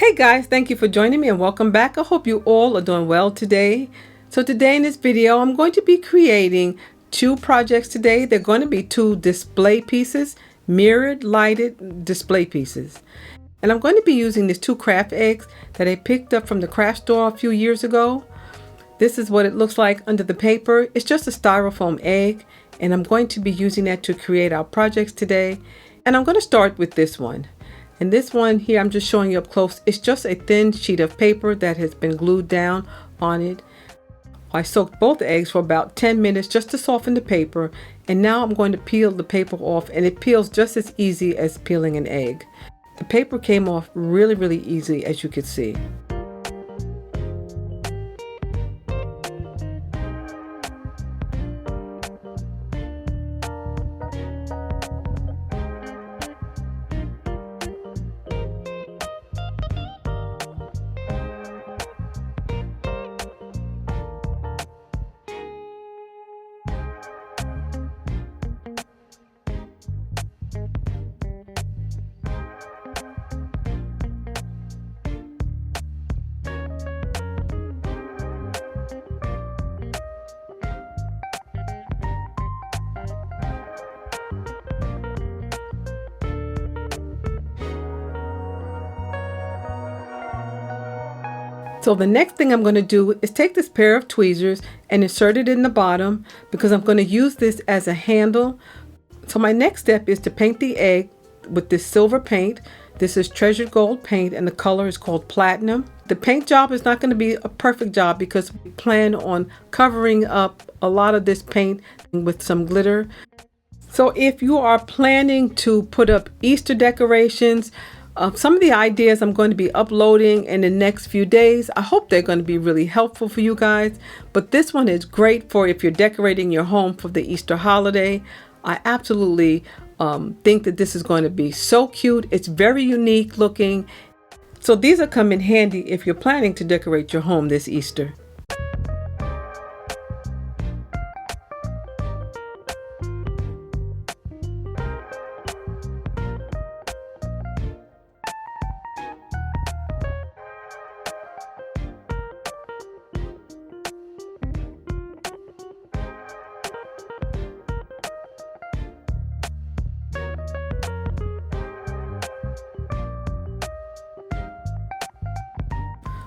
Hey guys, thank you for joining me and welcome back. I hope you all are doing well today. So today in this video, I'm going to be creating two projects today. They're going to be two display pieces, mirrored lighted display pieces. And I'm going to be using these two craft eggs that I picked up from the craft store a few years ago. This is what it looks like under the paper. It's just a styrofoam egg, and I'm going to be using that to create our projects today. And I'm going to start with this one. And this one here, I'm just showing you up close. It's just a thin sheet of paper that has been glued down on it. I soaked both eggs for about 10 minutes just to soften the paper. And now I'm going to peel the paper off, and it peels just as easy as peeling an egg. The paper came off really easy, as you can see. So the next thing I'm going to do is take this pair of tweezers and insert it in the bottom because I'm going to use this as a handle. So my next step is to paint the egg with this silver paint. This is treasured gold paint and the color is called platinum. The paint job is not going to be a perfect job because we plan on covering up a lot of this paint with some glitter. So if you are planning to put up Easter decorations, some of the ideas I'm going to be uploading in the next few days, I hope they're going to be really helpful for you guys. But this one is great for if you're decorating your home for the Easter holiday. I absolutely think that this is going to be so cute. It's very unique looking. So these will come in handy if you're planning to decorate your home this Easter.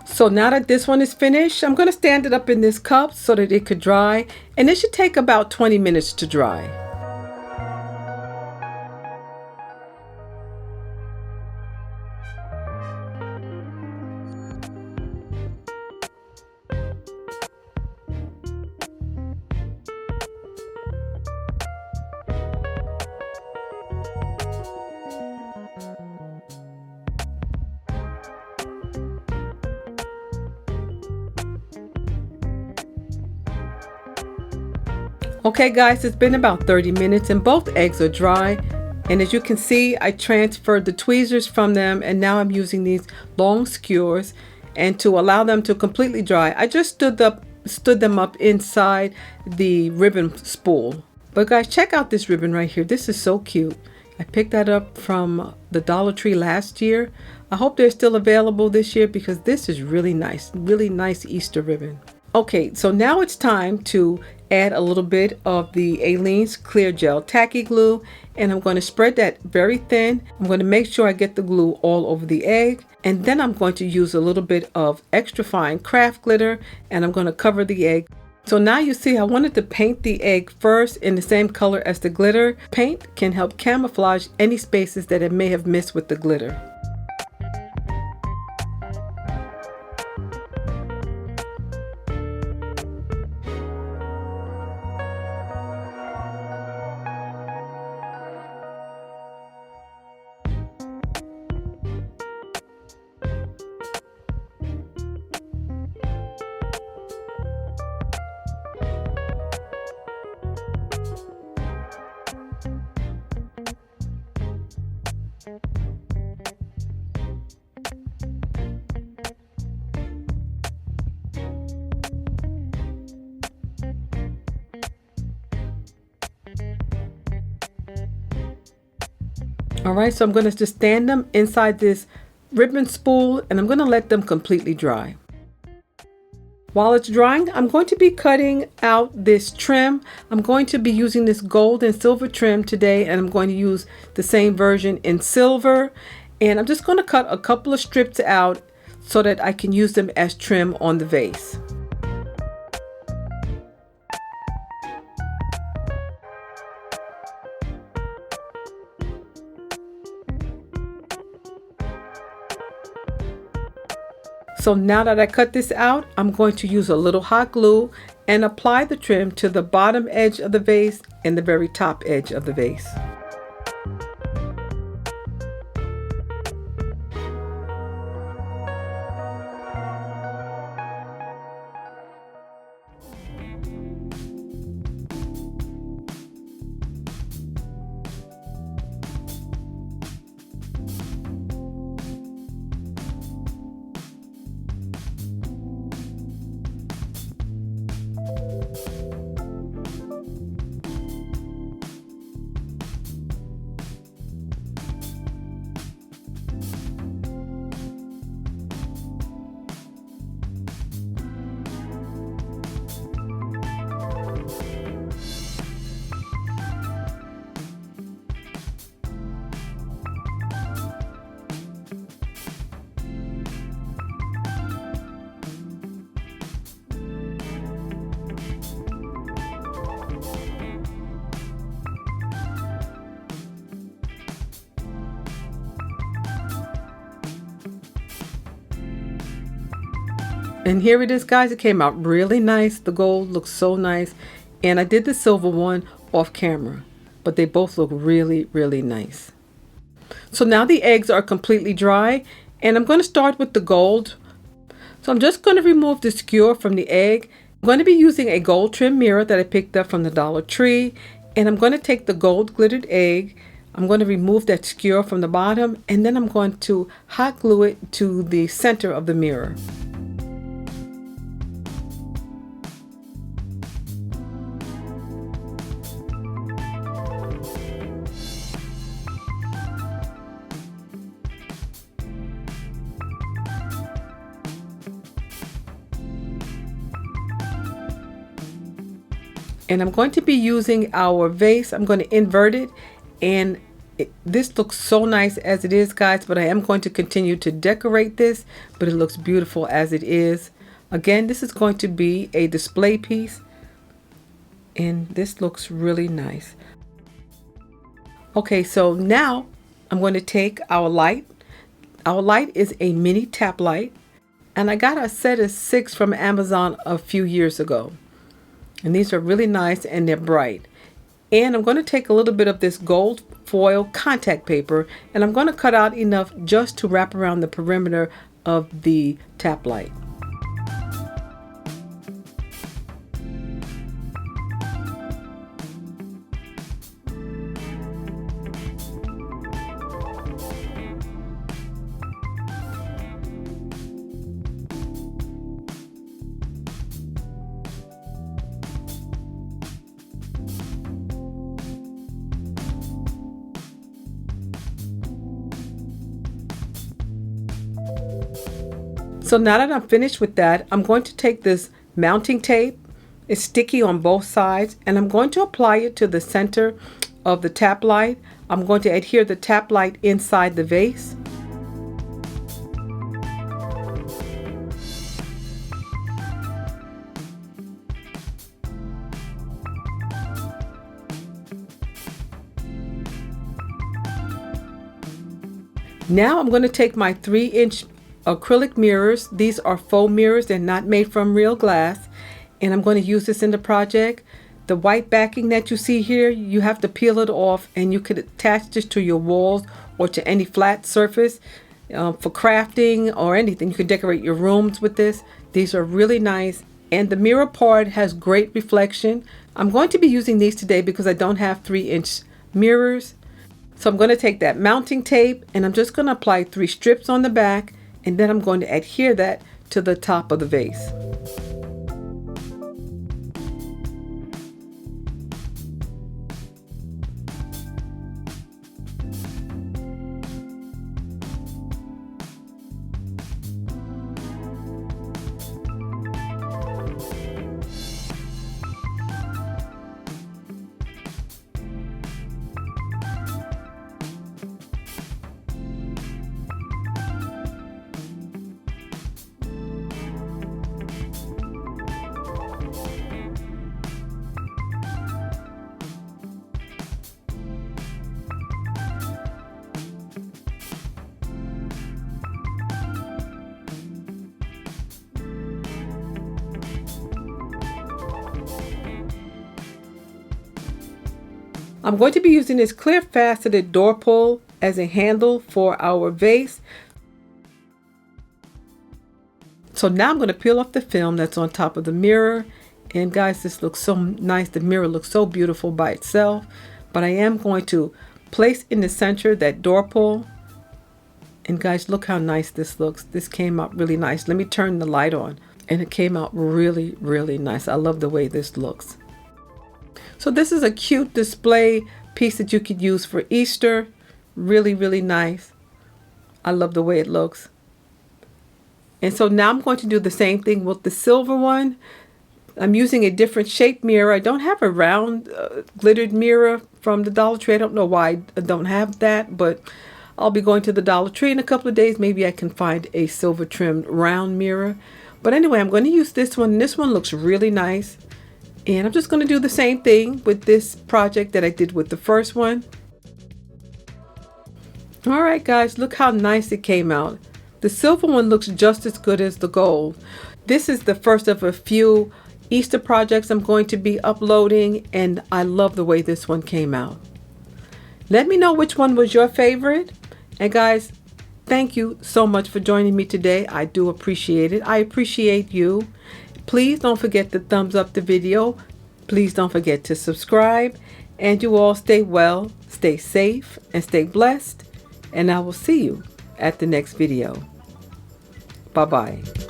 So now that this one is finished, I'm going to stand it up in this cup so that it could dry, and it should take about 20 minutes to dry. Okay guys, it's been about 30 minutes and both eggs are dry, and as you can see, I transferred the tweezers from them and now I'm using these long skewers, and to allow them to completely dry I just stood them up inside the ribbon spool. But guys, check out this ribbon right here. This is so cute. I picked that up from the Dollar Tree last year. I hope they're still available this year because this is really nice Easter ribbon. Okay, so now it's time to add a little bit of the Aleene's clear gel tacky glue, and I'm going to spread that very thin. I'm going to make sure I get the glue all over the egg, and then I'm going to use a little bit of extra fine craft glitter, and I'm going to cover the egg. So now you see I wanted to paint the egg first in the same color as the glitter. Paint can help camouflage any spaces that it may have missed with the glitter. All right, so I'm going to just stand them inside this ribbon spool, and I'm going to let them completely dry. While it's drying, I'm going to be cutting out this trim. I'm going to be using this gold and silver trim today, and I'm going to use the same version in silver. And I'm just going to cut a couple of strips out so that I can use them as trim on the vase. So now that I cut this out, I'm going to use a little hot glue and apply the trim to the bottom edge of the vase and the very top edge of the vase. And here it is, guys. It came out really nice. The gold looks so nice. And I did the silver one off camera, but they both look really, really nice. So now the eggs are completely dry, and I'm going to start with the gold. So I'm just going to remove the skewer from the egg. I'm going to be using a gold trim mirror that I picked up from the Dollar Tree, and I'm going to take the gold glittered egg. I'm going to remove that skewer from the bottom, and then I'm going to hot glue it to the center of the mirror. And I'm going to be using our vase. I'm going to invert it, and this looks so nice as it is, guys, but I am going to continue to decorate this, but it looks beautiful as it is. Again, this is going to be a display piece, and this looks really nice. Okay, so now I'm going to take our light. Our light is a mini tap light, and I got a set of 6 from Amazon a few years ago. And these are really nice, and they're bright. And I'm going to take a little bit of this gold foil contact paper, and I'm going to cut out enough just to wrap around the perimeter of the tap light. So now that I'm finished with that, I'm going to take this mounting tape. It's sticky on both sides, and I'm going to apply it to the center of the tap light. I'm going to adhere the tap light inside the vase. Now I'm going to take my 3-inch acrylic mirrors. These are faux mirrors. They're not made from real glass, and I'm going to use this in the project. The white backing that you see here, you have to peel it off, and you could attach this to your walls or to any flat surface for crafting or anything. You can decorate your rooms with this. These are really nice, and the mirror part has great reflection. I'm going to be using these today because I don't have 3-inch mirrors. So I'm going to take that mounting tape, and I'm just going to apply 3 strips on the back, and then I'm going to adhere that to the top of the vase. I'm going to be using this clear faceted door pull as a handle for our vase. So now I'm going to peel off the film that's on top of the mirror. And guys, this looks so nice. The mirror looks so beautiful by itself. But I am going to place in the center that door pull. And guys, look how nice this looks. This came out really nice. Let me turn the light on. And it came out really, really nice. I love the way this looks. So this is a cute display piece that you could use for Easter. Really, really nice. I love the way it looks. And so now I'm going to do the same thing with the silver one. I'm using a different shaped mirror. I don't have a round glittered mirror from the Dollar Tree. I don't know why I don't have that, but I'll be going to the Dollar Tree in a couple of days. Maybe I can find a silver trimmed round mirror. But anyway, I'm going to use this one. This one looks really nice. And I'm just going to do the same thing with this project that I did with the first one. All right, guys, look how nice it came out. The silver one looks just as good as the gold. This is the first of a few Easter projects I'm going to be uploading, and I love the way this one came out. Let me know which one was your favorite. And guys, thank you so much for joining me today. I do appreciate it. I appreciate you. Please don't forget to thumbs up the video. Please don't forget to subscribe. And you all stay well, stay safe, and stay blessed. And I will see you at the next video. Bye-bye.